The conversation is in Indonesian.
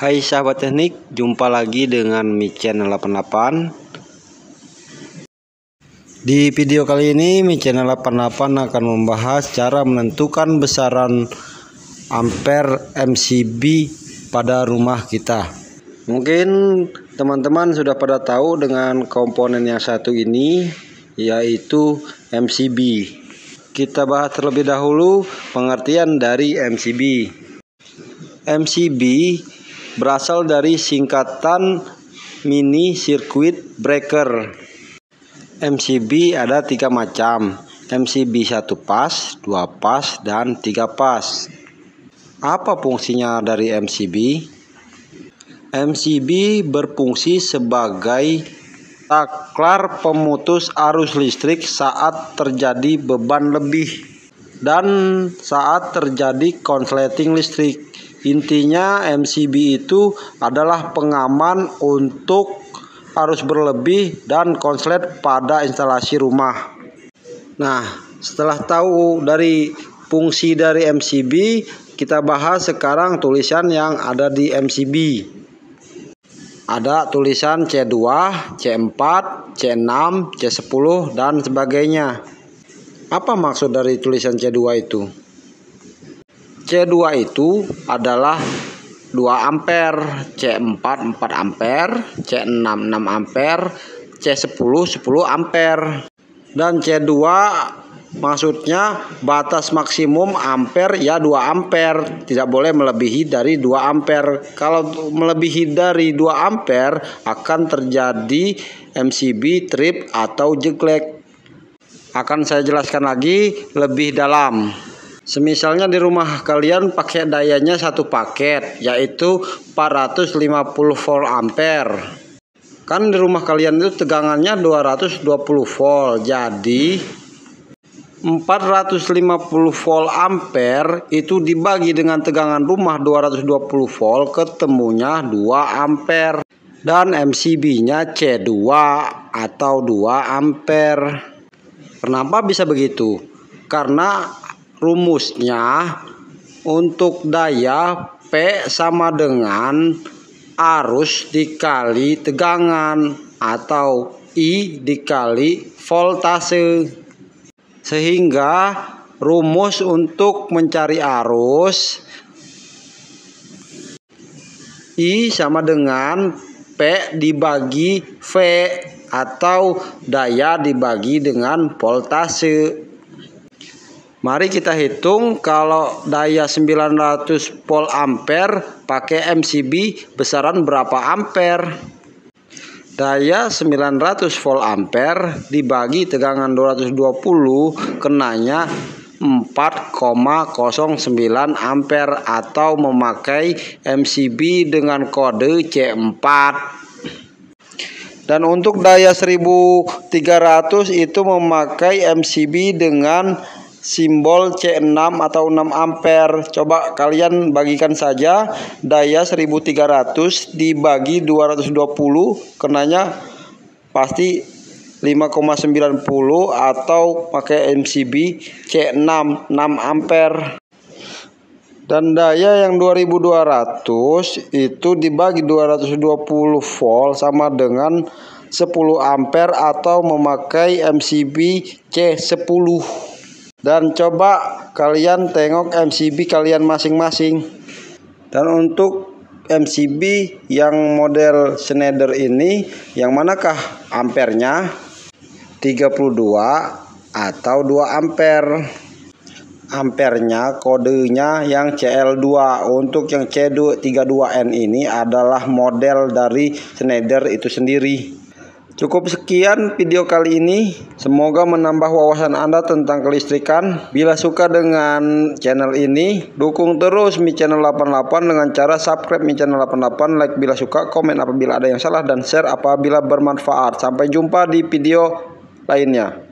Hai sahabat teknik, jumpa lagi dengan Mi Channel 88. Di video kali ini Mi Channel 88 akan membahas cara menentukan besaran ampere MCB pada rumah kita. Mungkin teman-teman sudah pada tahu dengan komponen yang satu ini, yaitu MCB. Kita bahas terlebih dahulu pengertian dari MCB. MCB berasal dari singkatan mini circuit breaker. MCB ada 3 macam, MCB 1 pas, 2 pas, dan 3 pas. Apa fungsinya dari MCB? MCB berfungsi sebagai saklar pemutus arus listrik saat terjadi beban lebih dan saat terjadi konsleting listrik. Intinya MCB itu adalah pengaman untuk arus berlebih dan konslet pada instalasi rumah. Nah, setelah tahu dari fungsi dari MCB, kita bahas sekarang tulisan yang ada di MCB. Ada tulisan C2, C4, C6, C10, dan sebagainya. Apa maksud dari tulisan C2 itu? C2 itu adalah 2 ampere, C4 4 ampere, C6 6 ampere, C10 10 ampere. Dan C2 maksudnya batas maksimum ampere ya 2 ampere, tidak boleh melebihi dari 2 ampere. Kalau melebihi dari 2 ampere akan terjadi MCB trip atau jeglek. Akan saya jelaskan lagi lebih dalam. Semisalnya di rumah kalian pakai dayanya satu paket, yaitu 450 volt ampere. Kan di rumah kalian itu tegangannya 220 volt. Jadi 450 volt ampere itu dibagi dengan tegangan rumah 220 volt, ketemunya 2 ampere. Dan MCB-nya C2 atau 2 ampere. Kenapa bisa begitu? Karena rumusnya untuk daya P sama dengan arus dikali tegangan atau I dikali voltase. Sehingga rumus untuk mencari arus I sama dengan P dibagi V atau daya dibagi dengan voltase. Mari kita hitung kalau daya 900 volt ampere pakai MCB besaran berapa ampere. Daya 900 volt ampere dibagi tegangan 220 kenanya 4,09 ampere atau memakai MCB dengan kode C4. Dan untuk daya 1300 itu memakai MCB dengan simbol C6 atau 6 ampere. Coba kalian bagikan saja daya 1300 dibagi 220 kenanya pasti 5,90 atau pakai MCB C6 6 ampere. Dan daya yang 2200 itu dibagi 220 volt sama dengan 10 ampere atau memakai MCB C10. Dan coba kalian tengok MCB kalian masing-masing. Dan untuk MCB yang model Schneider ini, yang manakah ampernya? 32 atau 2 ampere. Ampernya kodenya yang CL2. Untuk yang C32N ini adalah model dari Schneider itu sendiri. Cukup sekian video kali ini. Semoga menambah wawasan Anda tentang kelistrikan. Bila suka dengan channel ini, dukung terus Mi Channel 88 dengan cara subscribe Mi Channel 88, like bila suka, komen apabila ada yang salah, dan share apabila bermanfaat. Sampai jumpa di video lainnya.